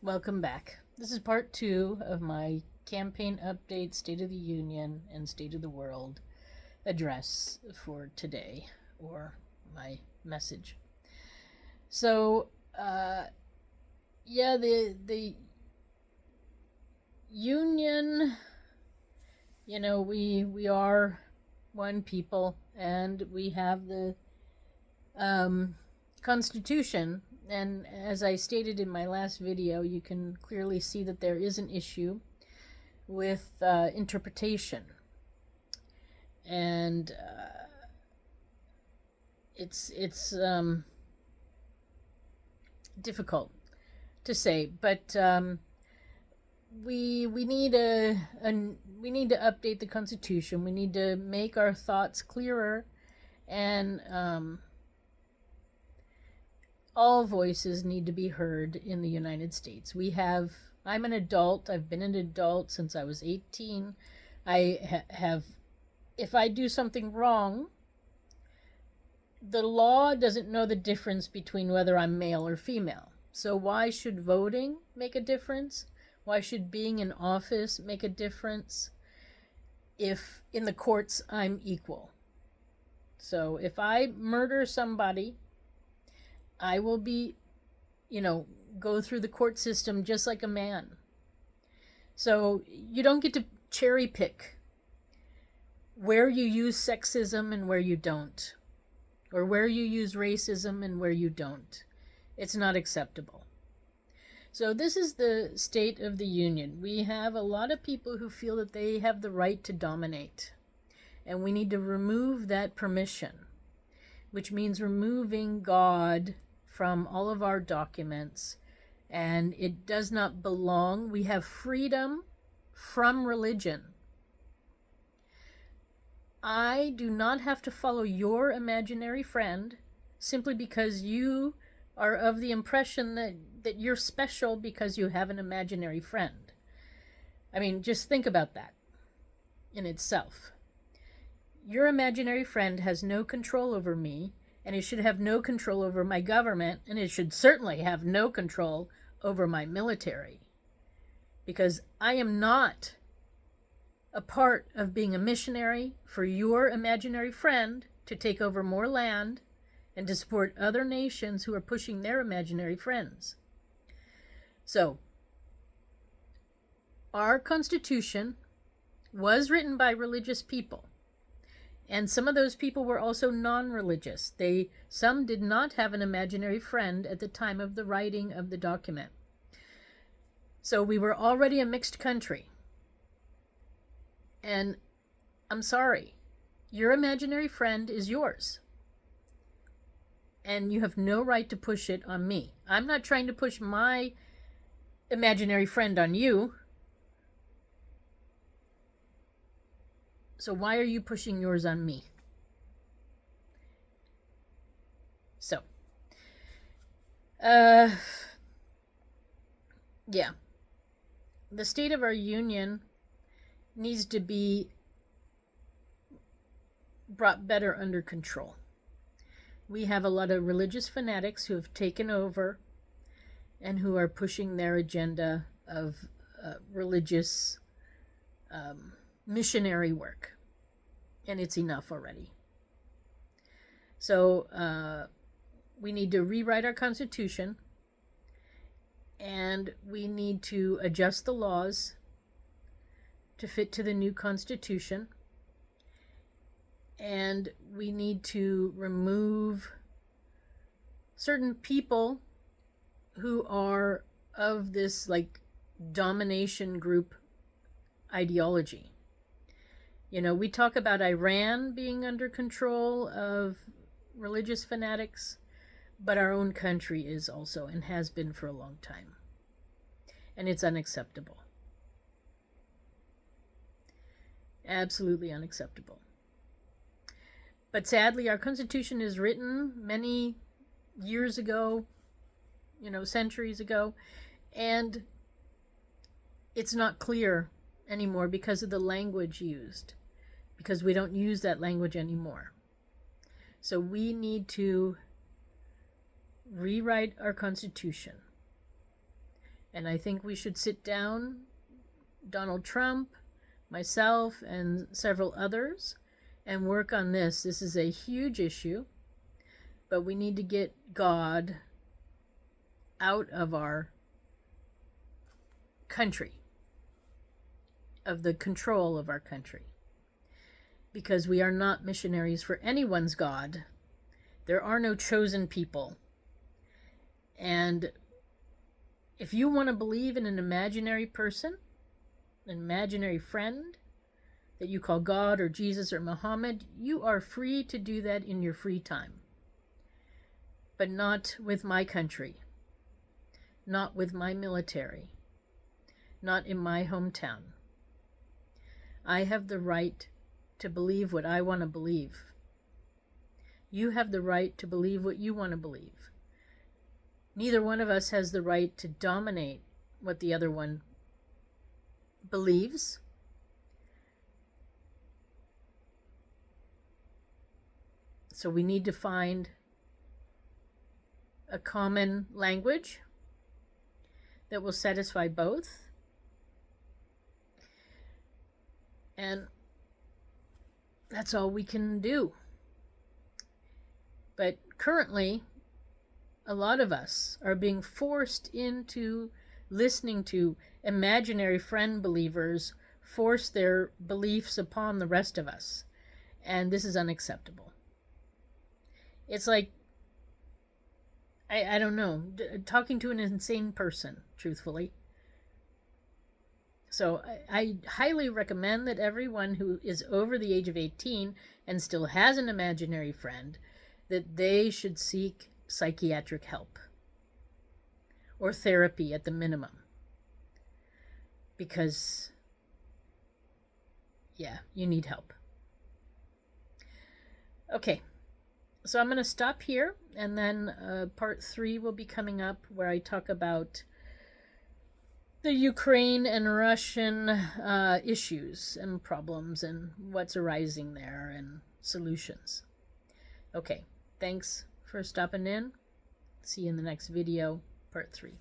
Welcome back. This is part 2 of my campaign update, State of the Union, and State of the World address for today, or my message. So, the Union, we are one people, and we have the Constitution. And as I stated in my last video, you can clearly see that there is an issue with interpretation. And it's difficult to say, but we need to update the Constitution. We need to make our thoughts clearer, and all voices need to be heard in the United States. I'm an adult. I've been an adult since I was 18. If I do something wrong, the law doesn't know the difference between whether I'm male or female. So why should voting make a difference? Why should being in office make a difference if in the courts I'm equal? So if I murder somebody, I will be, go through the court system just like a man. So you don't get to cherry pick where you use sexism and where you don't, or where you use racism and where you don't. It's not acceptable. So this is the State of the Union. We have a lot of people who feel that they have the right to dominate, and we need to remove that permission, which means removing God from all of our documents, and it does not belong. We have freedom from religion. I do not have to follow your imaginary friend simply because you are of the impression that you're special because you have an imaginary friend. I mean, just think about that in itself. Your imaginary friend has no control over me, and it should have no control over my government, and it should certainly have no control over my military. Because I am not a part of being a missionary for your imaginary friend to take over more land and to support other nations who are pushing their imaginary friends. So, our Constitution was written by religious people. And some of those people were also non-religious. Some did not have an imaginary friend at the time of the writing of the document. So we were already a mixed country. And I'm sorry, your imaginary friend is yours. And you have no right to push it on me. I'm not trying to push my imaginary friend on you. So why are you pushing yours on me? So, the state of our union needs to be brought better under control. We have a lot of religious fanatics who have taken over and who are pushing their agenda of religious missionary work, and it's enough already. So we need to rewrite our Constitution, and we need to adjust the laws to fit to the new Constitution, and we need to remove certain people who are of this domination group ideology. We talk about Iran being under control of religious fanatics, but our own country is also, and has been for a long time. And it's unacceptable. Absolutely unacceptable. But sadly, our Constitution is written many years ago, centuries ago, and it's not clear anymore because of the language used. Because we don't use that language anymore. So we need to rewrite our Constitution And I think we should sit down, Donald Trump, myself, and several others, and work on this. This is a huge issue, but we need to get God out of our country, of the control of our country, because we are not missionaries for anyone's God. There are no chosen people. And if you want to believe in an imaginary person, an imaginary friend that you call God or Jesus or Muhammad, you are free to do that in your free time. But not with my country, not with my military, not in my hometown. I have the right to believe what I want to believe. You have the right to believe what you want to believe. Neither one of us has the right to dominate what the other one believes. So we need to find a common language that will satisfy both. And that's all we can do. But currently, a lot of us are being forced into listening to imaginary friend believers force their beliefs upon the rest of us. And this is unacceptable. It's like, I don't know, talking to an insane person, truthfully. So I highly recommend that everyone who is over the age of 18 and still has an imaginary friend, that they should seek psychiatric help or therapy at the minimum. Because, yeah, you need help. Okay, so I'm going to stop here, and then part 3 will be coming up, where I talk about the Ukraine and Russian issues and problems and what's arising there and solutions. Okay, thanks for stopping in. See you in the next video, part 3.